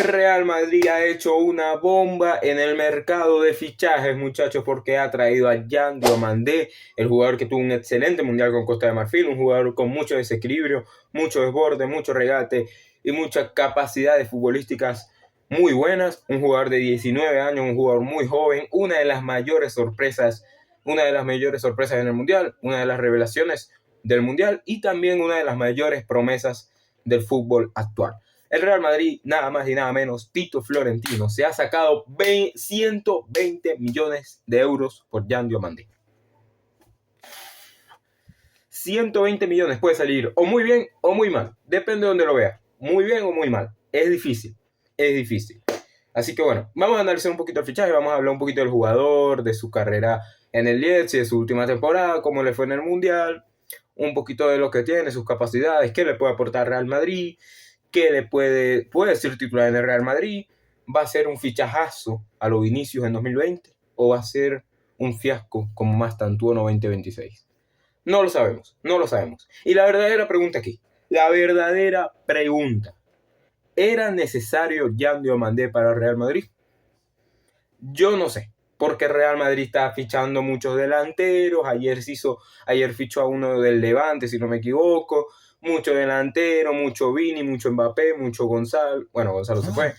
El Real Madrid ha hecho una bomba en el mercado de fichajes, muchachos, porque ha traído a Yan Diomandé, el jugador que tuvo un excelente mundial con Costa de Marfil, un jugador con mucho desequilibrio, mucho desborde, mucho regate y muchas capacidades futbolísticas muy buenas. Un jugador de 19 años, un jugador muy joven, una de las mayores sorpresas en el mundial, una de las revelaciones del mundial y también una de las mayores promesas del fútbol actual. El Real Madrid, nada más y nada menos, Tito Florentino, se ha sacado 120 millones de euros por Yan Diomandé. 120 millones puede salir o muy bien o muy mal, depende de donde lo vea, muy bien o muy mal, es difícil. Así que bueno, vamos a analizar un poquito el fichaje, vamos a hablar un poquito del jugador, de su carrera en el Leipzig, de su última temporada, cómo le fue en el Mundial, un poquito de lo que tiene, sus capacidades, qué le puede aportar Real Madrid, qué le puede ser titular en el Real Madrid, va a ser un fichajazo a lo Vinicius en 2020 o va a ser un fiasco como Mastantuono 2026. No lo sabemos. Y la verdadera pregunta aquí, ¿era necesario Yan Diomandé para el Real Madrid? Yo no sé, porque el Real Madrid está fichando muchos delanteros. Ayer fichó a uno del Levante, si no me equivoco. Mucho delantero, mucho Vini, mucho Mbappé, mucho Gonzalo. Bueno, Gonzalo se fue.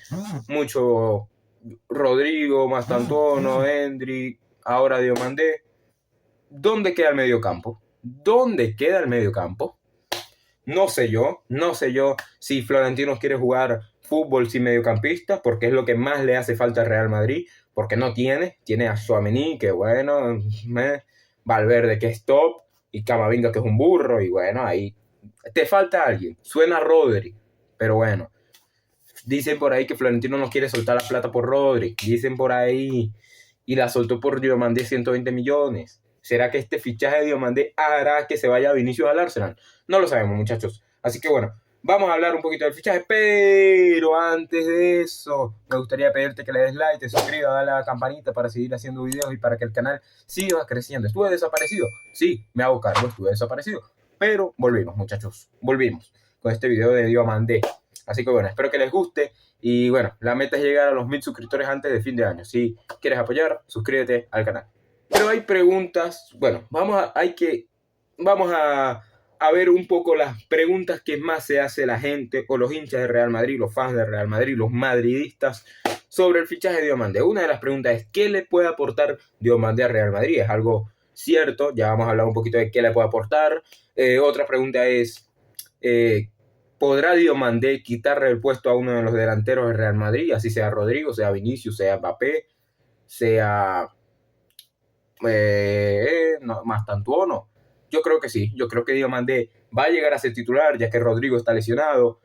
Mucho Rodrigo, Mastantuono, Endrick, ahora Diomandé. ¿Dónde queda el mediocampo? No sé yo si Florentino quiere jugar fútbol sin mediocampistas, porque es lo que más le hace falta al Real Madrid, porque no tiene a Tchouaméni, que bueno, Valverde que es top, y Camavinga que es un burro, y bueno, ahí te falta alguien. Suena Rodri, pero bueno, dicen por ahí que Florentino no quiere soltar la plata por Rodri, dicen por ahí, y la soltó por Diomandé 120 millones. ¿Será que este fichaje de Diomandé hará que se vaya Vinicius al Arsenal? No lo sabemos, muchachos. Así que bueno, vamos a hablar un poquito del fichaje, pero antes de eso, me gustaría pedirte que le des like, te suscribas, dale a la campanita para seguir haciendo videos y para que el canal siga creciendo. ¿Estuve desaparecido? Sí, me hago cargo, estuve desaparecido. Pero volvimos, muchachos, volvimos con este video de Diomandé. Así que bueno, espero que les guste. Y bueno, la meta es llegar a los 1000 suscriptores antes de fin de año. Si quieres apoyar, suscríbete al canal. Pero hay preguntas, bueno, vamos a ver un poco las preguntas que más se hace la gente o los hinchas de Real Madrid, los fans de Real Madrid, los madridistas sobre el fichaje de Diomandé. Una de las preguntas es ¿qué le puede aportar Diomandé a Real Madrid? Es algo cierto, ya vamos a hablar un poquito de qué le puede aportar. Otra pregunta es ¿podrá Diomandé quitarle el puesto a uno de los delanteros de Real Madrid? Así sea Rodrigo, sea Vinicius, sea Mbappé, sea Mastantuono. Yo creo que sí, yo creo que Diomandé va a llegar a ser titular, ya que Rodrigo está lesionado,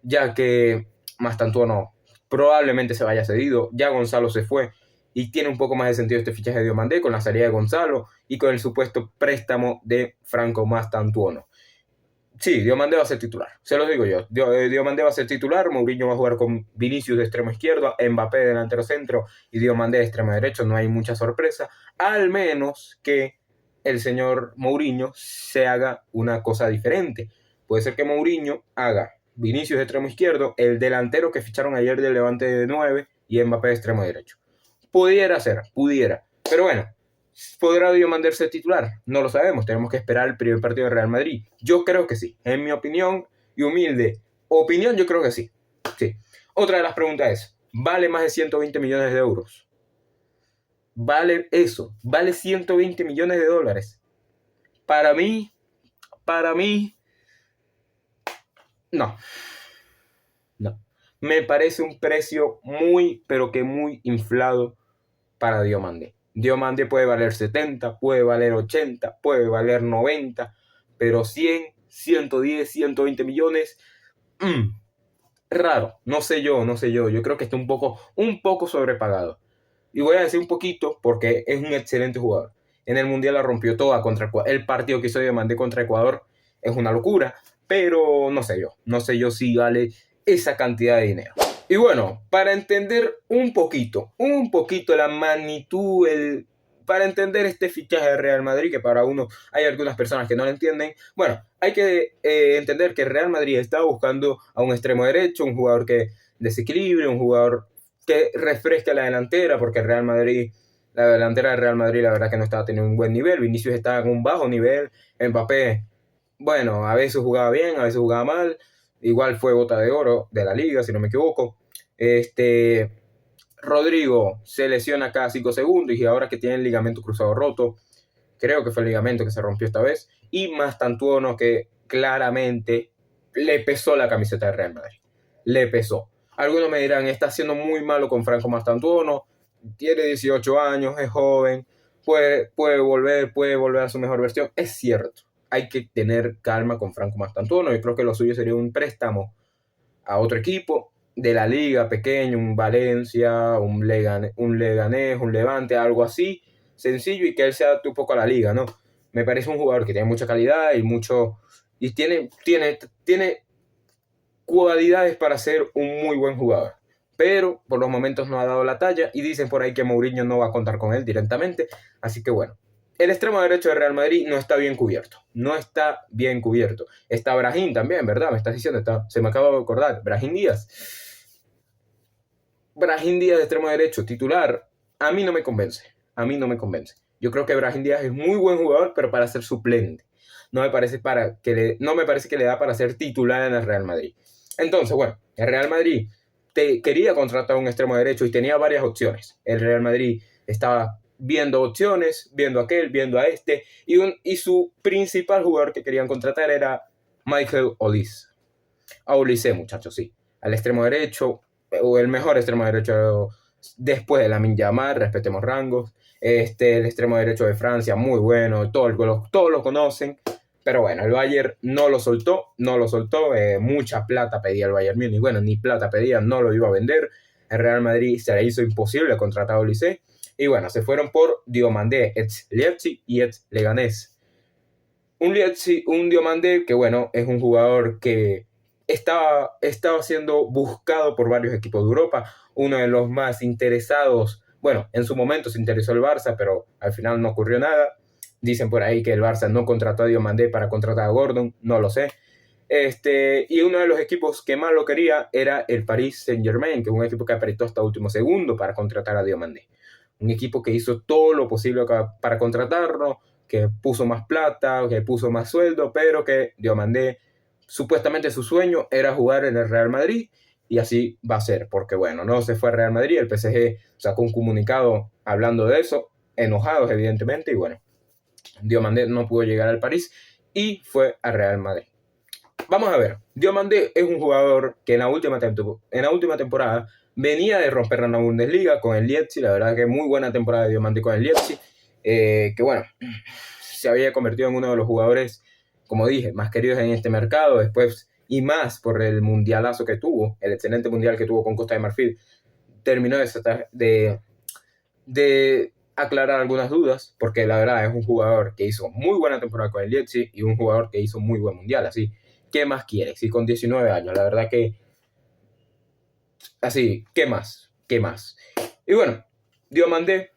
ya que Mastantuono probablemente se vaya cedido, ya Gonzalo se fue, y tiene un poco más de sentido este fichaje de Diomandé con la salida de Gonzalo y con el supuesto préstamo de Franco Mastantuono. Sí, Diomandé va a ser titular, se los digo yo. Diomandé va a ser titular, Mourinho va a jugar con Vinicius de extremo izquierdo, Mbappé de delantero centro y Diomandé de extremo derecho, no hay mucha sorpresa, al menos que el señor Mourinho se haga una cosa diferente. Puede ser que Mourinho haga Vinicius de extremo izquierdo, el delantero que ficharon ayer del Levante de 9 y Mbappé de extremo derecho. Pudiera, pero bueno. ¿Podrá Diomandé ser titular? No lo sabemos, tenemos que esperar el primer partido de Real Madrid. Yo creo que sí, en mi opinión y humilde opinión, yo creo que sí. Otra de las preguntas es, ¿vale más de 120 millones de euros? ¿Vale eso? ¿Vale 120 millones de dólares? Para mí, no. Me parece un precio muy, pero que muy inflado para Diomandé. Diomandé puede valer 70, puede valer 80, puede valer 90, pero 100, 110, 120 millones, raro, no sé yo, yo creo que está un poco sobrepagado. Y voy a decir un poquito porque es un excelente jugador. En el Mundial la rompió toda contra Ecuador. El partido que hizo Diomandé contra Ecuador es una locura, pero no sé yo si vale esa cantidad de dinero. Y bueno, para entender un poquito la magnitud, para entender este fichaje de Real Madrid, que para uno hay algunas personas que no lo entienden, bueno, hay que entender que Real Madrid está buscando a un extremo derecho, un jugador que desequilibrio, un jugador que refresca la delantera, porque la delantera del Real Madrid la verdad que no estaba teniendo un buen nivel, Vinicius estaba en un bajo nivel, Mbappé, bueno, a veces jugaba bien, a veces jugaba mal, igual fue bota de oro de la liga, si no me equivoco. Rodrigo se lesiona cada 5 segundos y ahora que tiene el ligamento cruzado roto, creo que fue el ligamento que se rompió esta vez, y Mastantuono que claramente le pesó la camiseta del Real Madrid, le pesó. Algunos me dirán, está siendo muy malo con Franco Mastantuono, tiene 18 años, es joven, puede volver a su mejor versión, es cierto. Hay que tener calma con Franco Mastantuono. Yo creo que lo suyo sería un préstamo a otro equipo de la liga pequeño, un Valencia, un Leganés, un Levante, algo así, sencillo, y que él se adapte un poco a la liga, ¿no? Me parece un jugador que tiene mucha calidad y tiene cualidades para ser un muy buen jugador. Pero por los momentos no ha dado la talla y dicen por ahí que Mourinho no va a contar con él directamente. Así que bueno, el extremo derecho de Real Madrid no está bien cubierto. No está bien cubierto. Está Brahim también, ¿verdad? Me estás diciendo, se me acaba de acordar. Brahim Díaz. Brahim Díaz de extremo derecho, titular, a mí no me convence. A mí no me convence. Yo creo que Brahim Díaz es muy buen jugador, pero para ser suplente. No me parece que le da para ser titular en el Real Madrid. Entonces, bueno, el Real Madrid quería contratar un extremo derecho y tenía varias opciones. El Real Madrid estaba viendo opciones, viendo aquel, viendo a este, y su principal jugador que querían contratar era Michael Olise. A Olise, muchachos, sí. Al extremo derecho, o el mejor extremo derecho después de Lamine Yamal, respetemos rangos. El extremo derecho de Francia, muy bueno, todos lo conocen. Pero bueno, el Bayern no lo soltó, mucha plata pedía el Bayern Múnich, bueno, ni plata pedía, no lo iba a vender. El Real Madrid se le hizo imposible contratar a Olise. Y bueno, se fueron por Diomandé, ex Leipzig y ex Leganés. Un Diomandé que bueno, es un jugador que estaba siendo buscado por varios equipos de Europa, uno de los más interesados, bueno, en su momento se interesó el Barça, pero al final no ocurrió nada. Dicen por ahí que el Barça no contrató a Diomandé para contratar a Gordon, no lo sé. Y uno de los equipos que más lo quería era el Paris Saint-Germain, que es un equipo que apretó hasta último segundo para contratar a Diomandé. Un equipo que hizo todo lo posible para contratarlo, que puso más plata, que puso más sueldo, pero que Diomandé, supuestamente su sueño era jugar en el Real Madrid, y así va a ser, porque bueno, no se fue al Real Madrid, el PSG sacó un comunicado hablando de eso, enojados evidentemente, y bueno, Diomandé no pudo llegar al París y fue al Real Madrid. Vamos a ver, Diomandé es un jugador que en la última temporada venía de romper la Bundesliga con el Leipzig, la verdad que muy buena temporada de Diomandé con el Leipzig, que bueno, se había convertido en uno de los jugadores, como dije, más queridos en este mercado, después y más por el mundialazo que tuvo, el excelente mundial que tuvo con Costa de Marfil, terminó de aclarar algunas dudas, porque la verdad es un jugador que hizo muy buena temporada con el Leipzig y un jugador que hizo muy buen mundial, así, ¿qué más quieres? Y con 19 años, la verdad que, así, ¿qué más? ¿Qué más? Y bueno, Diomandé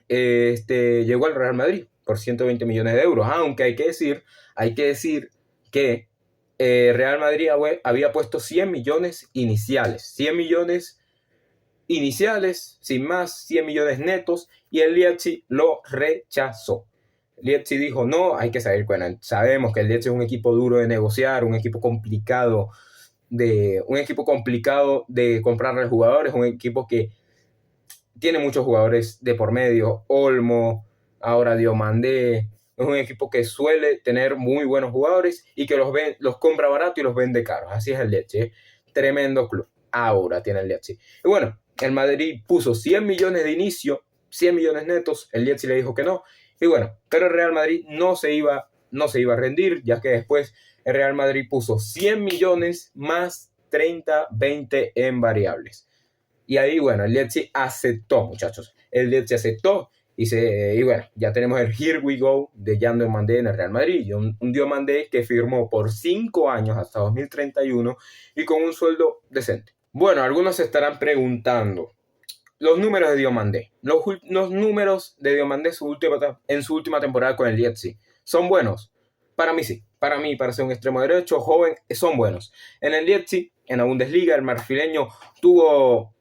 llegó al Real Madrid por 120 millones de euros, aunque hay que decir que Real Madrid había puesto 100 millones iniciales, 100 millones iniciales, sin más, 100 millones netos, y el Leipzig lo rechazó. Leipzig dijo, no, hay que saber, bueno, sabemos que el Leipzig es un equipo duro de negociar, un equipo complicado de comprarle jugadores, un equipo que tiene muchos jugadores de por medio, Olmo, ahora Diomandé, es un equipo que suele tener muy buenos jugadores y que los compra barato y los vende caros. Así es el Leipzig, tremendo club. Ahora tiene el Leipzig. Y bueno, el Madrid puso 100 millones de inicio, 100 millones netos, el Leipzig le dijo que no. Y bueno, pero el Real Madrid no se iba a rendir, ya que después el Real Madrid puso 100 millones más 30, 20 en variables. Y ahí, bueno, el Leipzig aceptó, muchachos. El Leipzig aceptó y bueno, ya tenemos el Here We Go de Jan Diomandé en el Real Madrid. Y un Diomandé que firmó por 5 años hasta 2031 y con un sueldo decente. Bueno, algunos se estarán preguntando los números de Diomandé. Los números de Diomandé en su última temporada con el Leipzig, ¿son buenos? Para mí sí. para mí, para ser un extremo derecho, joven, son buenos. En el Leipzig, en la Bundesliga, el marfileño tuvo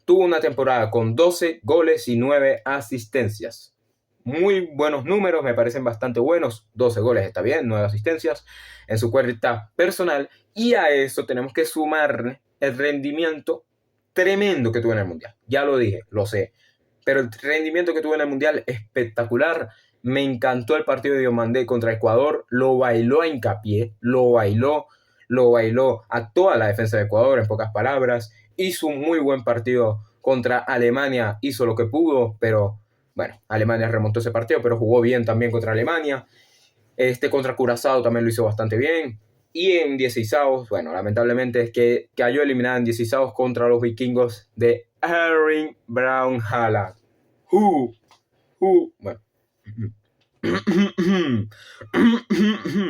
una temporada con 12 goles y 9 asistencias. Muy buenos números, me parecen bastante buenos. 12 goles está bien, 9 asistencias en su cuenta personal. Y a eso tenemos que sumar el rendimiento tremendo que tuvo en el Mundial. Ya lo dije, lo sé. Pero el rendimiento que tuvo en el Mundial, espectacular. Me encantó el partido de Diomandé contra Ecuador. Lo bailó a hincapié, lo bailó a toda la defensa de Ecuador, en pocas palabras. Hizo un muy buen partido contra Alemania, hizo lo que pudo, pero bueno, Alemania remontó ese partido, pero jugó bien también contra Alemania. Contra Curazao también lo hizo bastante bien. Y en 16avos, bueno, lamentablemente es que cayó eliminada en 16avos contra los vikingos de Erling Braun Haaland. Bueno.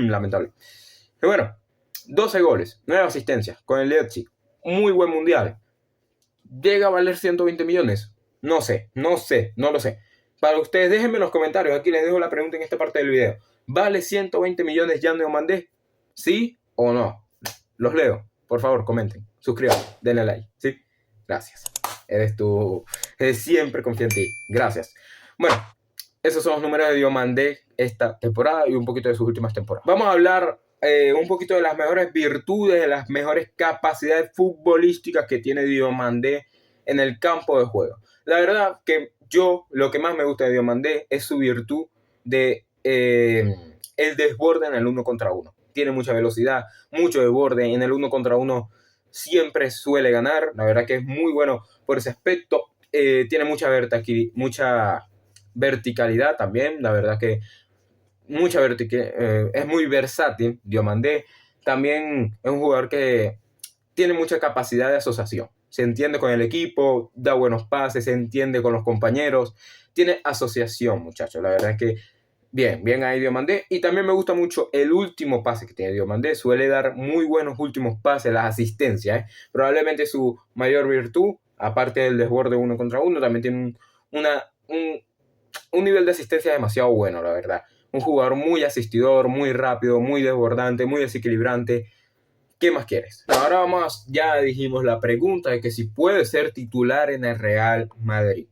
Lamentable. Y bueno, 12 goles, 9 asistencias con el Leipzig. Muy buen mundial. ¿Llega a valer 120 millones? No lo sé. Para ustedes, déjenme en los comentarios. Aquí les dejo la pregunta en esta parte del video. ¿Vale 120 millones Jan Diomandé? ¿Sí o no? Los leo. Por favor, comenten. Suscríbanse. Denle like. ¿Sí? Gracias. Eres tú. Siempre confío en ti. Gracias. Bueno, esos son los números de Diomandé esta temporada y un poquito de sus últimas temporadas. Vamos a hablar un poquito de las mejores virtudes, de las mejores capacidades futbolísticas que tiene Diomandé en el campo de juego. La verdad que yo, lo que más me gusta de Diomandé es su virtud de el desborde en el 1 contra 1. Tiene mucha velocidad, mucho desborde. En el 1 contra 1 siempre suele ganar. La verdad que es muy bueno por ese aspecto. Tiene mucha verticalidad también. La verdad que es muy versátil. Diomandé también es un jugador que tiene mucha capacidad de asociación. Se entiende con el equipo, da buenos pases, se entiende con los compañeros. Tiene asociación, muchachos. La verdad es que bien ahí Diomandé. Y también me gusta mucho el último pase que tiene Diomandé. Suele dar muy buenos últimos pases, las asistencias. Probablemente su mayor virtud, aparte del desborde 1 contra 1, también tiene un nivel de asistencia demasiado bueno, la verdad. Un jugador muy asistidor, muy rápido, muy desbordante, muy desequilibrante. ¿Qué más quieres? Ahora ya dijimos la pregunta de que si puede ser titular en el Real Madrid.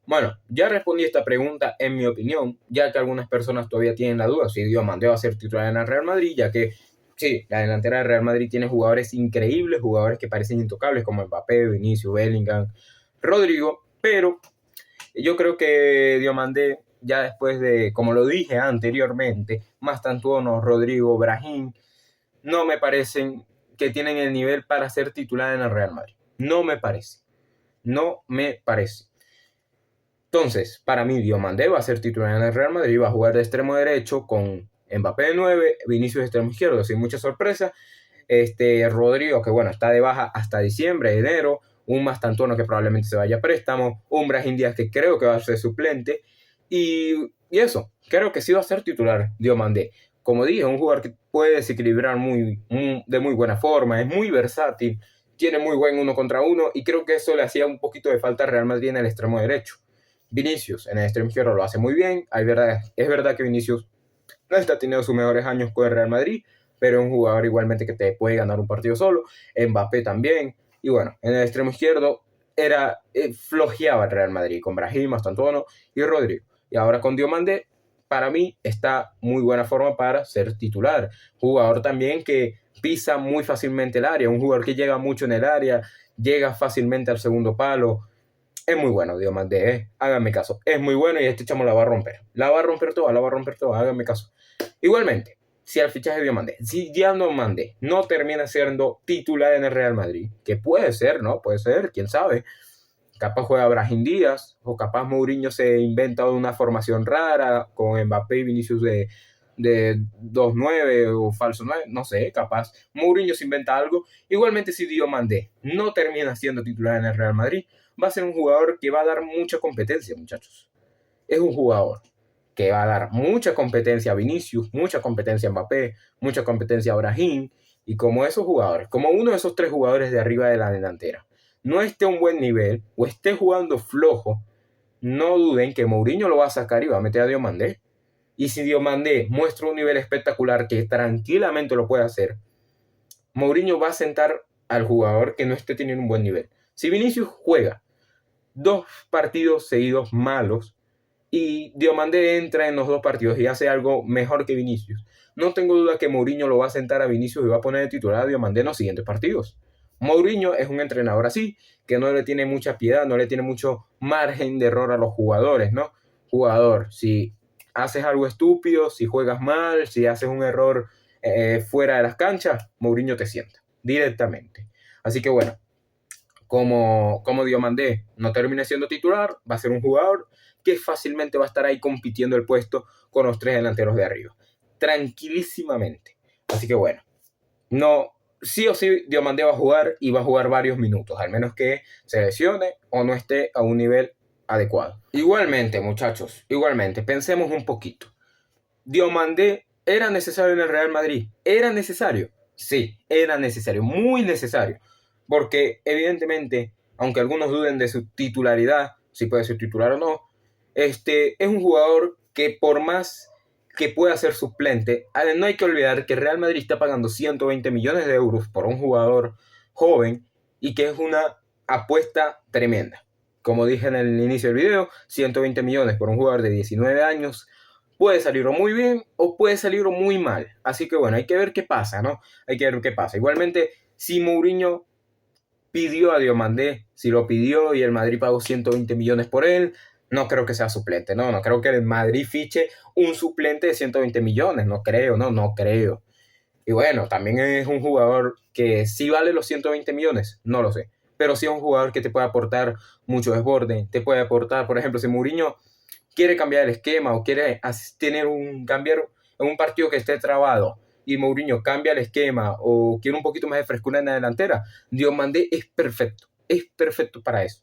Bueno, ya respondí esta pregunta en mi opinión, ya que algunas personas todavía tienen la duda si Diomandé va a ser titular en el Real Madrid, ya que sí, la delantera del Real Madrid tiene jugadores increíbles, jugadores que parecen intocables como Mbappé, Vinicius, Bellingham, Rodrigo, pero yo creo que Diomandé, ya después de, como lo dije anteriormente, Mastantuono, Rodrigo, Brahim, no me parecen que tienen el nivel para ser titular en el Real Madrid. No me parece. Entonces, para mí, Diomandé va a ser titular en el Real Madrid, va a jugar de extremo derecho con Mbappé de 9, Vinicius de extremo izquierdo, sin mucha sorpresa. Rodrigo, que bueno, está de baja hasta diciembre, enero. Un Mastantuono que probablemente se vaya a préstamo. Un Brahim Díaz que creo que va a ser suplente. Y eso, creo que sí va a ser titular Diomandé. Como dije, un jugador que puede desequilibrar de muy buena forma, es muy versátil, tiene muy buen 1 contra 1 y creo que eso le hacía un poquito de falta al Real Madrid en el extremo derecho. Vinicius en el extremo izquierdo lo hace muy bien. Es verdad que Vinicius no está teniendo sus mejores años con el Real Madrid, pero es un jugador igualmente que te puede ganar un partido solo. Mbappé también. Y bueno, en el extremo izquierdo flojeaba el Real Madrid con Brahim, Mastantuono y Rodrigo. Y ahora con Diomandé, para mí está muy buena forma para ser titular. Jugador también que pisa muy fácilmente el área, un jugador que llega mucho en el área, llega fácilmente al segundo palo. Es muy bueno Diomandé, háganme caso. Es muy bueno y este chamo la va a romper. La va a romper toda, háganme caso. Igualmente, si al fichaje de Diomandé, si Diomandé no termina siendo titular en el Real Madrid, que puede ser, ¿no? Puede ser, quién sabe. Capaz juega Brahim Díaz, o capaz Mourinho se inventa una formación rara con Mbappé y Vinicius de 2-9 o falso 9, no sé, capaz Mourinho se inventa algo. Igualmente, si Diomandé no termina siendo titular en el Real Madrid, va a ser un jugador que va a dar mucha competencia, muchachos. Es un jugador que va a dar mucha competencia a Vinicius, mucha competencia a Mbappé, mucha competencia a Brahim, y como esos jugadores, como uno de esos 3 jugadores de arriba de la delantera, no esté a un buen nivel o esté jugando flojo, no duden que Mourinho lo va a sacar y va a meter a Diomandé. Y si Diomandé muestra un nivel espectacular que tranquilamente lo puede hacer, Mourinho va a sentar al jugador que no esté teniendo un buen nivel. Si Vinicius juega 2 partidos seguidos malos y Diomandé entra en los 2 partidos y hace algo mejor que Vinicius, no tengo duda que Mourinho lo va a sentar a Vinicius y va a poner de titular a Diomandé en los siguientes partidos. Mourinho es un entrenador así, que no le tiene mucha piedad, no le tiene mucho margen de error a los jugadores, ¿no? Jugador, si haces algo estúpido, si juegas mal, si haces un error fuera de las canchas, Mourinho te sienta directamente. Así que bueno, como Diomandé no termine siendo titular, va a ser un jugador que fácilmente va a estar ahí compitiendo el puesto con los 3 delanteros de arriba, tranquilísimamente. Así que bueno, no, sí o sí Diomandé va a jugar y va a jugar varios minutos, al menos que se lesione o no esté a un nivel adecuado. Igualmente, muchachos, igualmente, pensemos un poquito. Diomandé era necesario en el Real Madrid. ¿Era necesario? Sí, era necesario, muy necesario. Porque evidentemente, aunque algunos duden de su titularidad, si puede ser titular o no, es un jugador que por más que pueda ser suplente, no hay que olvidar que Real Madrid está pagando 120 millones de euros por un jugador joven y que es una apuesta tremenda. Como dije en el inicio del video, 120 millones por un jugador de 19 años puede salir muy bien o puede salir muy mal. Así que bueno, hay que ver qué pasa, ¿no? Hay que ver qué pasa. Igualmente, si Mourinho pidió a Diomandé, si lo pidió y el Madrid pagó 120 millones por él, no creo que sea suplente, no creo que el Madrid fiche un suplente de 120 millones, no creo. Y bueno, también es un jugador que sí vale los 120 millones, no lo sé, pero sí es un jugador que te puede aportar mucho desborde, te puede aportar, por ejemplo, si Mourinho quiere cambiar el esquema o quiere cambiar en un partido que esté trabado y Mourinho cambia el esquema o quiere un poquito más de frescura en la delantera, Diomandé es perfecto para eso,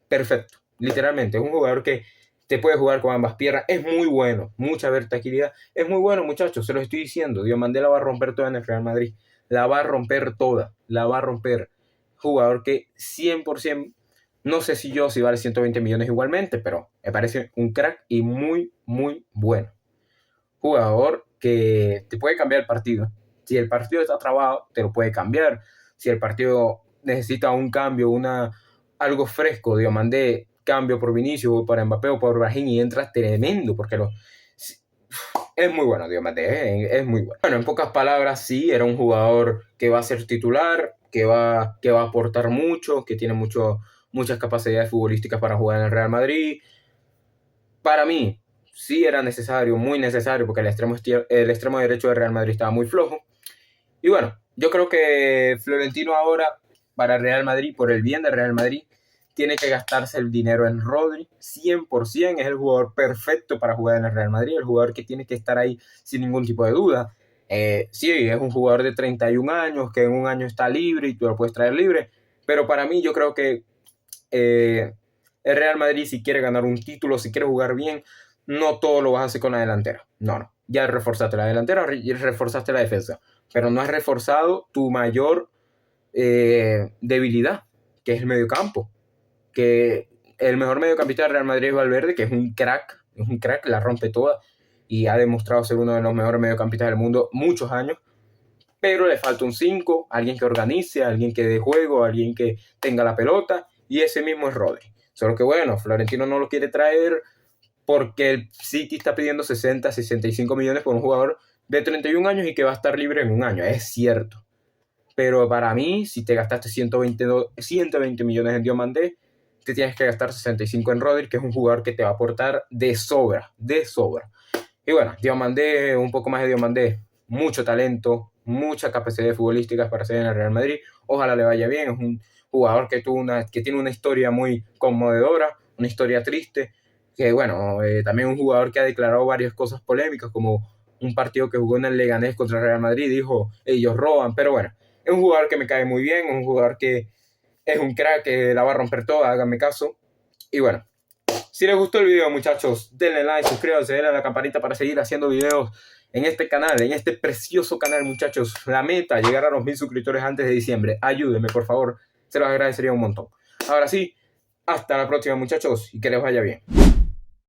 perfecto, literalmente, es un jugador que te puede jugar con ambas piernas, es muy bueno, mucha versatilidad, es muy bueno, muchachos, se lo estoy diciendo, Diomandé la va a romper toda en el Real Madrid, la va a romper toda, la va a romper, jugador que 100%, no sé si vale 120 millones igualmente, pero me parece un crack y muy bueno, jugador que te puede cambiar el partido, si el partido está trabado, te lo puede cambiar, si el partido necesita un cambio, algo fresco, Diomandé, cambio por Vinicius o para Mbappé o por Brahim y entra tremendo, porque es muy bueno Diomandé, es muy bueno. Bueno, en pocas palabras, sí, era un jugador que va a ser titular, que va a aportar mucho, que tiene muchas capacidades futbolísticas para jugar en el Real Madrid. Para mí, sí era necesario, muy necesario, porque el extremo derecho del Real Madrid estaba muy flojo. Y bueno, yo creo que Florentino ahora, para Real Madrid, por el bien de Real Madrid, tiene que gastarse el dinero en Rodri, 100%, es el jugador perfecto para jugar en el Real Madrid, el jugador que tiene que estar ahí sin ningún tipo de duda. Sí, es un jugador de 31 años, que en un año está libre y tú lo puedes traer libre, pero para mí yo creo que el Real Madrid, si quiere ganar un título, si quiere jugar bien, no todo lo vas a hacer con la delantera, no, ya reforzaste la delantera y reforzaste la defensa, pero no has reforzado tu mayor debilidad, que es el mediocampo. Que el mejor mediocampista del Real Madrid es Valverde, que es un crack, la rompe toda y ha demostrado ser uno de los mejores mediocampistas del mundo muchos años, pero le falta un 5, alguien que organice, alguien que dé juego, alguien que tenga la pelota, y ese mismo es Rodri. Solo que bueno, Florentino no lo quiere traer porque el City está pidiendo 65 millones por un jugador de 31 años y que va a estar libre en un año, es cierto. Pero para mí, si te gastaste 120 millones en Diomandé, te tienes que gastar 65 en Rodri, que es un jugador que te va a aportar de sobra. Y bueno, Diomandé, un poco más de Diomandé, mucho talento, mucha capacidad futbolísticas para ser en el Real Madrid. Ojalá le vaya bien, es un jugador que tiene una historia muy conmovedora, una historia triste, que bueno, también un jugador que ha declarado varias cosas polémicas, como un partido que jugó en el Leganés contra el Real Madrid, dijo, ellos roban, pero bueno, es un jugador que me cae muy bien, un jugador que es un crack, que la va a romper toda, háganme caso. Y bueno, si les gustó el video, muchachos, denle like, suscríbanse, denle a la campanita para seguir haciendo videos en este canal, en este precioso canal, muchachos. La meta, llegar a los 1000 suscriptores antes de diciembre. Ayúdenme, por favor, se los agradecería un montón. Ahora sí, hasta la próxima, muchachos, y que les vaya bien.